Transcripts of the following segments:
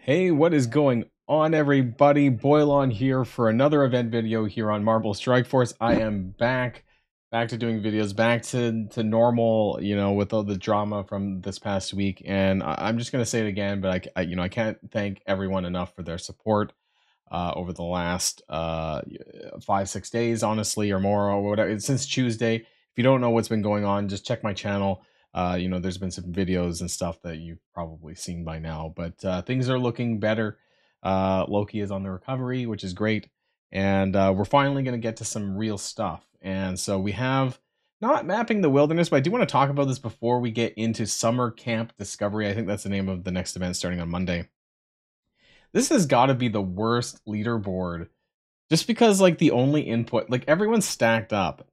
Hey, what is going on, everybody? Boilon here for another event video here on Marble Strike Force. I am back to doing videos, back to normal, with all the drama from this past week. And I'm just gonna say it again, but I can't thank everyone enough for their support over the last 5-6 days, honestly, or more, or whatever, since Tuesday. If you don't know what's been going on, just check my channel. There's been some videos and stuff that you've probably seen by now, but things are looking better. Loki is on the recovery, which is great, and we're finally going to get to some real stuff. And so we have not mapping the wilderness, but I do want to talk about this before we get into summer camp discovery. I think that's the name of the next event starting on Monday. This has got to be the worst leaderboard, just because like the only input, like everyone's stacked up,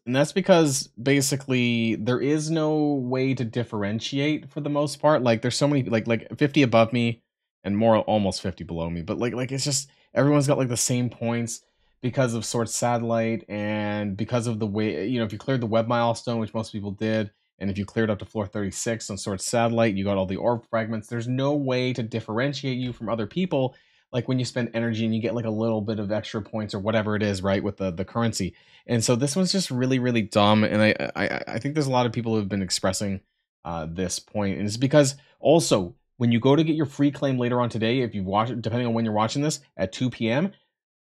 and that's because basically there is no way to differentiate for the most part. Like there's so many like 50 above me and more almost 50 below me. But like it's just everyone's got like the same points because of Sword Satellite and because of the way, if you cleared the web milestone, which most people did, and if you cleared up to floor 36 on Sword Satellite, you got all the orb fragments. There's no way to differentiate you from other people, like when you spend energy and you get like a little bit of extra points or whatever it is, right, with the currency. And so this one's just really, really dumb. And I think there's a lot of people who have been expressing this point. And it's because also when you go to get your free claim later on today, if you watch it, depending on when you're watching this at 2 p.m.,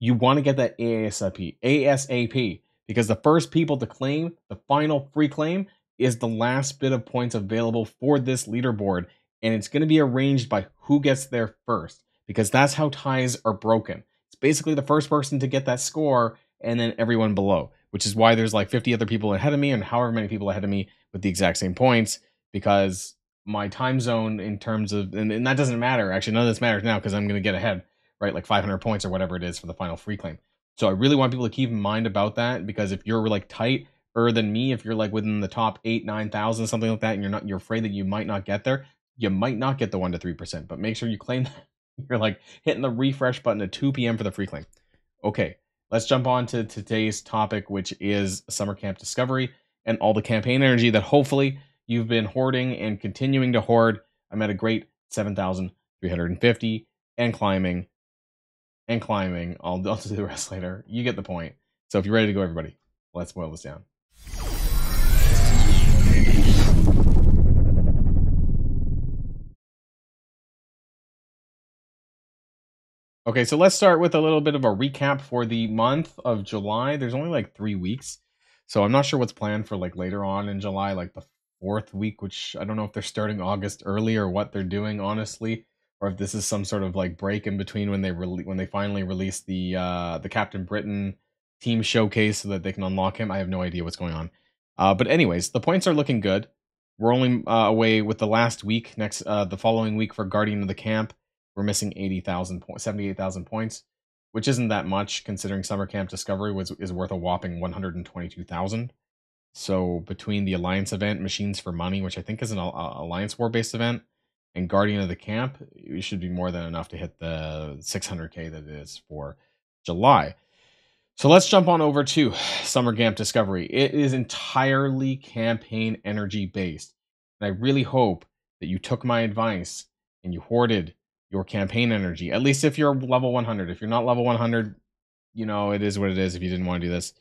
you want to get that ASAP, because the first people to claim the final free claim is the last bit of points available for this leaderboard. And it's going to be arranged by who gets there first, because that's how ties are broken. It's basically the first person to get that score and then everyone below, which is why there's like 50 other people ahead of me and however many people ahead of me with the exact same points, because my time zone in terms of, and that doesn't matter. Actually, none of this matters now because I'm going to get ahead, right? Like 500 points or whatever it is for the final free claim. So I really want people to keep in mind about that, because if you're like tighter than me, if you're like within the top 8,000-9,000, something like that, and you're afraid that you might not get there, you might not get the 1 to 3%, but make sure you claim that. You're like hitting the refresh button at 2 p.m. for the free claim. Okay, let's jump on to today's topic, which is summer camp discovery and all the campaign energy that hopefully you've been hoarding and continuing to hoard. I'm at a great 7,350 and climbing and climbing. I'll do the rest later. You get the point. So if you're ready to go, everybody, let's boil this down. Okay, so let's start with a little bit of a recap for the month of July. There's only like 3 weeks, so I'm not sure what's planned for like later on in July, like the 4th week, which I don't know if they're starting August early or what they're doing, honestly, or if this is some sort of like break in between when they finally release the Captain Britain team showcase so that they can unlock him. I have no idea what's going on. But anyways, the points are looking good. We're only away with the last week, the following week for Guardian of the Camp. We're missing 80,000 points, 78,000 points, which isn't that much considering Summer Camp Discovery is worth a whopping 122,000. So between the Alliance event, Machines for Money, which I think is an Alliance War based event, and Guardian of the Camp, it should be more than enough to hit the 600k that it is for July. So let's jump on over to Summer Camp Discovery. It is entirely campaign energy based. And I really hope that you took my advice and you hoarded your campaign energy, at least if you're level 100. If you're not level 100, it is what it is if you didn't want to do this.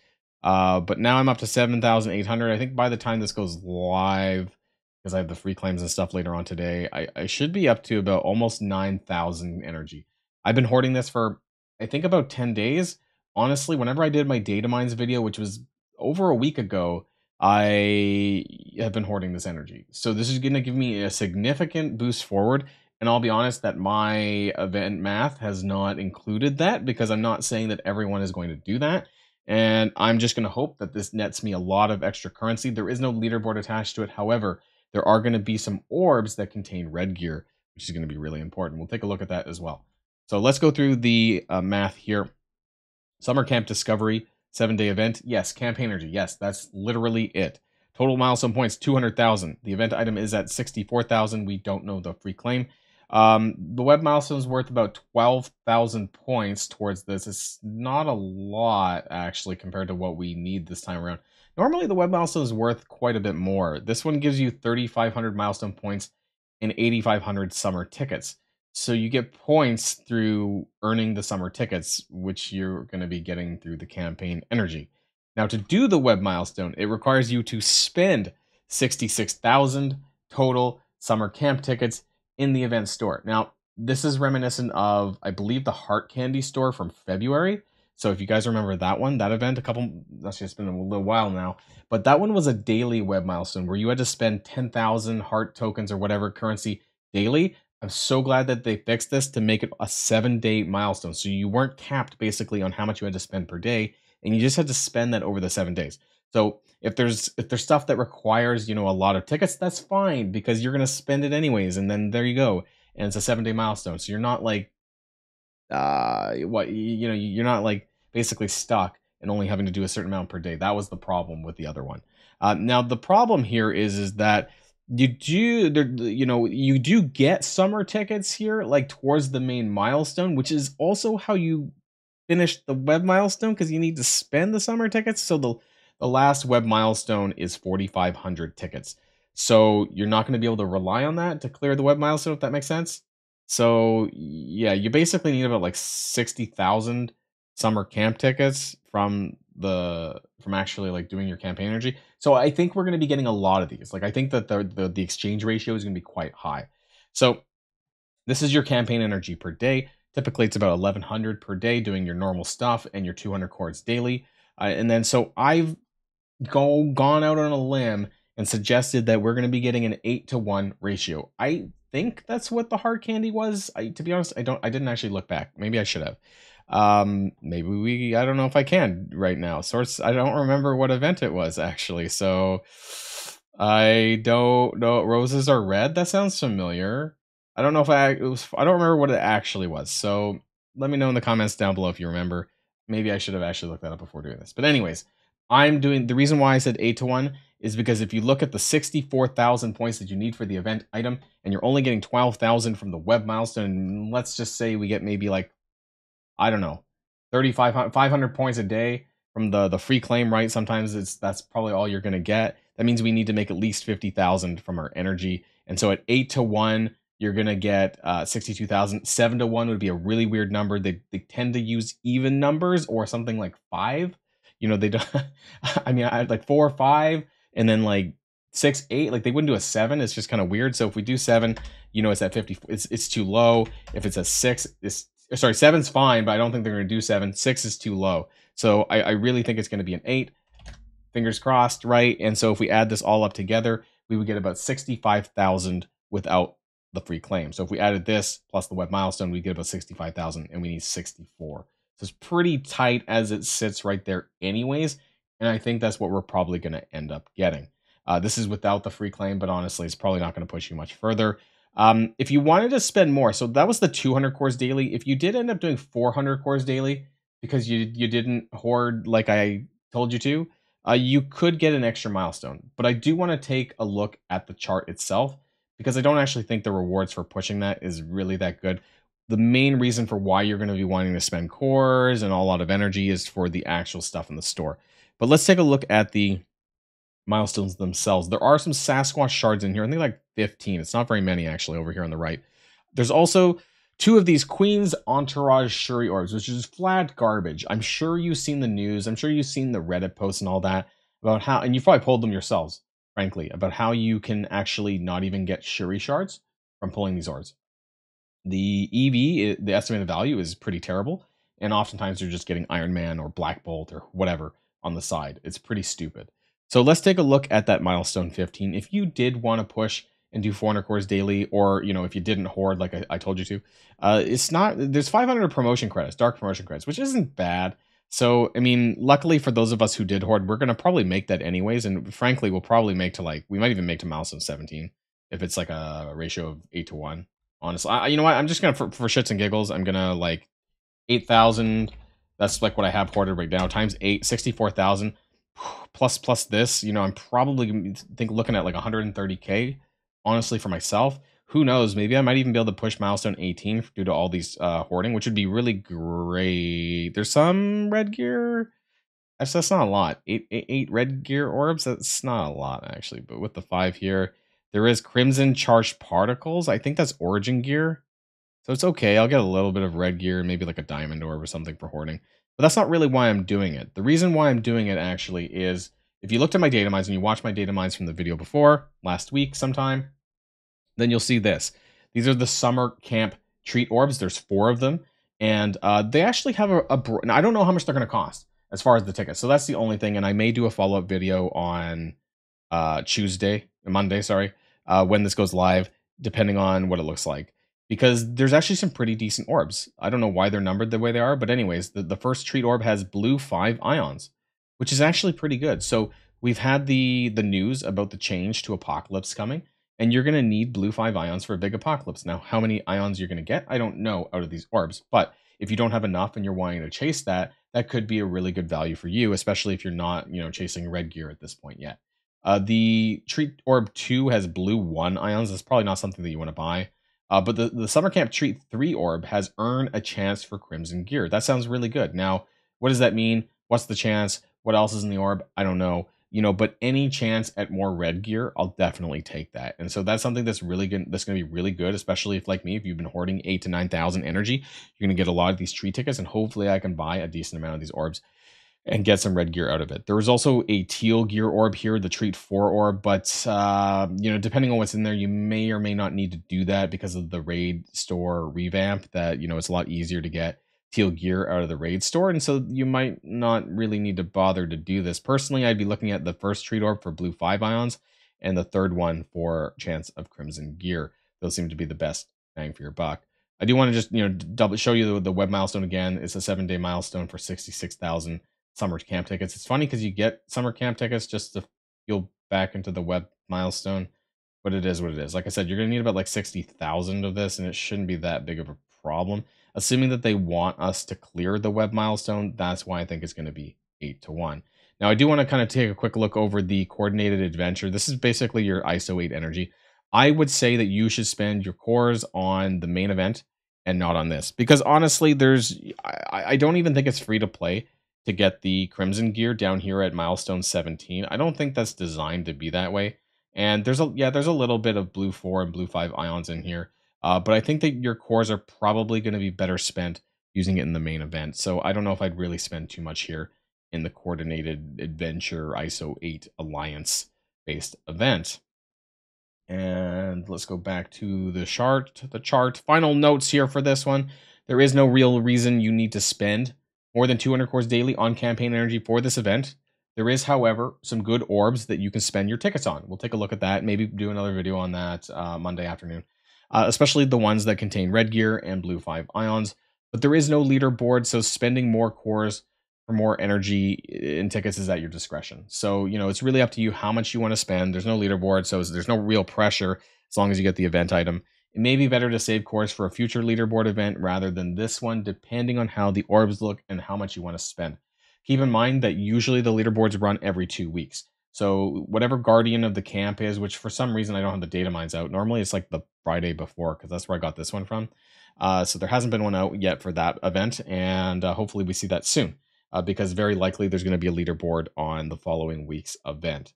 But now I'm up to 7,800. I think by the time this goes live, because I have the free claims and stuff later on today, I should be up to about almost 9,000 energy. I've been hoarding this for, I think, about 10 days. Honestly, whenever I did my data mines video, which was over a week ago, I have been hoarding this energy. So this is going to give me a significant boost forward. And I'll be honest that my event math has not included that, because I'm not saying that everyone is going to do that. And I'm just going to hope that this nets me a lot of extra currency. There is no leaderboard attached to it. However, there are going to be some orbs that contain red gear, which is going to be really important. We'll take a look at that as well. So let's go through the math here. Summer Camp Discovery, 7-day event. Yes, campaign energy. Yes, that's literally it. Total milestone points, 200,000. The event item is at 64,000. We don't know the free claim. The web milestone is worth about 12,000 points towards this. It's not a lot, actually, compared to what we need this time around. Normally, the web milestone is worth quite a bit more. This one gives you 3,500 milestone points and 8,500 summer tickets. So you get points through earning the summer tickets, which you're going to be getting through the campaign energy. Now, to do the web milestone, it requires you to spend 66,000 total summer camp tickets in the event store. Now, this is reminiscent of, I believe, the Heart Candy store from February. So if you guys remember that one, that event, that's just been a little while now, but that one was a daily web milestone where you had to spend 10,000 heart tokens or whatever currency daily. I'm so glad that they fixed this to make it a 7-day milestone. So you weren't capped basically on how much you had to spend per day, and you just had to spend that over the 7 days. So if there's stuff that requires, a lot of tickets, that's fine because you're gonna spend it anyways, and then there you go. And it's a 7-day milestone. So you're not like you're not like basically stuck and only having to do a certain amount per day. That was the problem with the other one. Now the problem here is that you do get summer tickets here like towards the main milestone, which is also how you finish the web milestone because you need to spend the summer tickets. So the last web milestone is 4,500 tickets. So you're not going to be able to rely on that to clear the web milestone, if that makes sense. So yeah, you basically need about like 60,000 summer camp tickets from actually like doing your campaign energy. So I think we're going to be getting a lot of these. Like I think that the exchange ratio is going to be quite high. So this is your campaign energy per day. Typically, it's about 1,100 per day doing your normal stuff and your 200 chords daily. And then so I've gone out on a limb and suggested that we're going to be getting an 8-to-1 ratio. I think that's what the hard candy was. To be honest, I didn't actually look back. Maybe I should have. I don't know if I can right now. Source, I don't remember what event it was actually. So I don't know. Roses are red. That sounds familiar. I don't know if I don't remember what it actually was. So let me know in the comments down below if you remember. Maybe I should have actually looked that up before doing this. But anyways, I'm doing the reason why I said 8-to-1 is because if you look at the 64,000 points that you need for the event item and you're only getting 12,000 from the web milestone, let's just say we get maybe like, I don't know, 500 points a day from the free claim, right? Sometimes that's probably all you're going to get. That means we need to make at least 50,000 from our energy. And so at 8-to-1, you're going to get 62,000. 7-to-1 would be a really weird number. They tend to use even numbers or something like 5. They don't, I mean, I like 4 or 5 and then like 6, 8, like they wouldn't do a 7. It's just kind of weird. So if we do 7, it's at 50. It's too low. If it's a 6, sorry, 7's fine, but I don't think they're going to do 7. 6 is too low. So I really think it's going to be an 8. Fingers crossed, right? And so if we add this all up together, we would get about 65,000 without the free claim. So if we added this plus the web milestone, we get about 65,000 and we need 64. So it's pretty tight as it sits right there anyways. And I think that's what we're probably going to end up getting. This is without the free claim, but honestly, it's probably not going to push you much further. If you wanted to spend more, so that was the 200 cores daily. If you did end up doing 400 cores daily because you didn't hoard like I told you to, you could get an extra milestone. But I do want to take a look at the chart itself because I don't actually think the rewards for pushing that is really that good. The main reason for why you're going to be wanting to spend cores and a lot of energy is for the actual stuff in the store. But let's take a look at the milestones themselves. There are some Sasquatch shards in here. I think like 15. It's not very many actually over here on the right. There's also 2 of these Queen's Entourage Shuri orbs, which is flat garbage. I'm sure you've seen the news. I'm sure you've seen the Reddit posts and all that about how, and you've probably pulled them yourselves, frankly, about how you can actually not even get Shuri shards from pulling these orbs. The EV, the estimated value, is pretty terrible, and oftentimes you're just getting Iron Man or Black Bolt or whatever on the side. It's pretty stupid. So let's take a look at that milestone 15. If you did want to push and do 400 cores daily, or if you didn't hoard like I told you to, it's not. There's 500 promotion credits, dark promotion credits, which isn't bad. So I mean, luckily for those of us who did hoard, we're gonna probably make that anyways, and frankly, we'll probably make to we might even make to milestone 17 if it's like a ratio of 8-to-1. Honestly, you know what? I'm just gonna for shits and giggles, I'm gonna like 8,000. That's like what I have hoarded right now times 8, 64,000 plus this. I'm probably looking at like 130k. Honestly, for myself, who knows? Maybe I might even be able to push milestone 18 due to all these hoarding, which would be really great. There's some red gear. Actually, that's not a lot. Eight red gear orbs. That's not a lot actually. But with the 5 here, there is crimson charged particles. I think that's origin gear. So it's okay. I'll get a little bit of red gear, maybe like a diamond orb or something for hoarding. But that's not really why I'm doing it. The reason why I'm doing it actually is if you looked at my data mines and you watched my data mines from the video before, last week sometime, then you'll see this. These are the summer camp treat orbs. There's 4 of them. And they actually have I don't know how much they're going to cost as far as the tickets. So that's the only thing. And I may do a follow-up video on Monday, sorry, when this goes live, depending on what it looks like. Because there's actually some pretty decent orbs. I don't know why they're numbered the way they are, but anyways, the first treat orb has blue 5 ions, which is actually pretty good. So we've had the news about the change to Apocalypse coming, and you're going to need blue 5 ions for a big Apocalypse. Now, how many ions you're going to get, I don't know out of these orbs, but if you don't have enough and you're wanting to chase that, that could be a really good value for you, especially if you're not, chasing red gear at this point yet. The Treat Orb 2 has blue 1 ions. That's probably not something that you want to buy. But the Summer Camp Treat 3 Orb has earned a chance for Crimson Gear. That sounds really good. Now, what does that mean? What's the chance? What else is in the orb? I don't know. But any chance at more red gear, I'll definitely take that. And so that's something that's really good. That's going to be really good, especially if, like me, if you've been hoarding 8,000 to 9,000 energy, you're going to get a lot of these tree tickets, and hopefully I can buy a decent amount of these orbs and get some red gear out of it. There was also a teal gear orb here, the Treat 4 orb, but depending on what's in there, you may or may not need to do that because of the raid store revamp. That it's a lot easier to get teal gear out of the raid store, and so you might not really need to bother to do this. Personally, I'd be looking at the first Treat orb for blue 5 ions and the third one for chance of crimson gear. Those seem to be the best bang for your buck. I do want to just double show you the web milestone again. It's a 7-day milestone for 66,000 summer camp tickets. It's funny because you get summer camp tickets just to fuel back into the web milestone, but it is what it is. Like I said, you're going to need about like 60,000 of this, and it shouldn't be that big of a problem. Assuming that they want us to clear the web milestone, that's why I think it's going to be 8-1. Now, I do want to kind of take a quick look over the coordinated adventure. This is basically your ISO 8 energy. I would say that you should spend your cores on the main event and not on this, because honestly, I don't even think it's free to play to get the crimson gear down here at milestone 17. I don't think that's designed to be that way. And there's a little bit of blue 4 and blue 5 ions in here. But I think that your cores are probably going to be better spent using it in the main event. So I don't know if I'd really spend too much here in the coordinated adventure ISO 8 alliance based event. And let's go back to the chart. Final notes here for this one. There is no real reason you need to spend more than 200 cores daily on campaign energy for this event. There is, however, some good orbs that you can spend your tickets on. We'll take a look at that. Maybe do another video on that Monday afternoon. Especially the ones that contain red gear and blue 5 ions. But there is no leaderboard, so spending more cores for more energy in tickets is at your discretion. So, it's really up to you how much you want to spend. There's no leaderboard, so there's no real pressure as long as you get the event item. It may be better to save cores for a future leaderboard event rather than this one, depending on how the orbs look and how much you want to spend. Keep in mind that usually the leaderboards run every 2 weeks. So whatever guardian of the camp is, which for some reason I don't have the data mines out. Normally it's like the Friday before, because that's where I got this one from. So there hasn't been one out yet for that event, and hopefully we see that soon, because very likely there's going to be a leaderboard on the following week's event.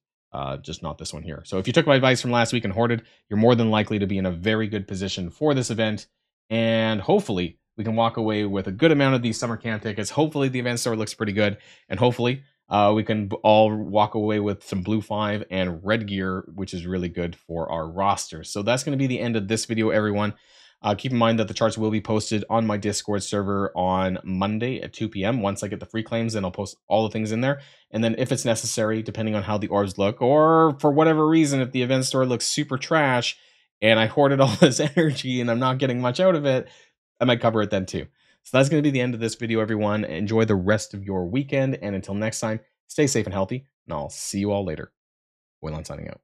Just not this one here. So if you took my advice from last week and hoarded, you're more than likely to be in a very good position for this event. And hopefully we can walk away with a good amount of these summer camp tickets. Hopefully the event store looks pretty good. And hopefully we can all walk away with some blue 5 and red gear, which is really good for our roster. So that's going to be the end of this video, everyone. Keep in mind that the charts will be posted on my Discord server on Monday at 2 p.m. Once I get the free claims, then I'll post all the things in there. And then if it's necessary, depending on how the orbs look, or for whatever reason, if the event store looks super trash and I hoarded all this energy and I'm not getting much out of it, I might cover it then too. So that's going to be the end of this video, everyone. Enjoy the rest of your weekend. And until next time, stay safe and healthy. And I'll see you all later. Boilon signing out.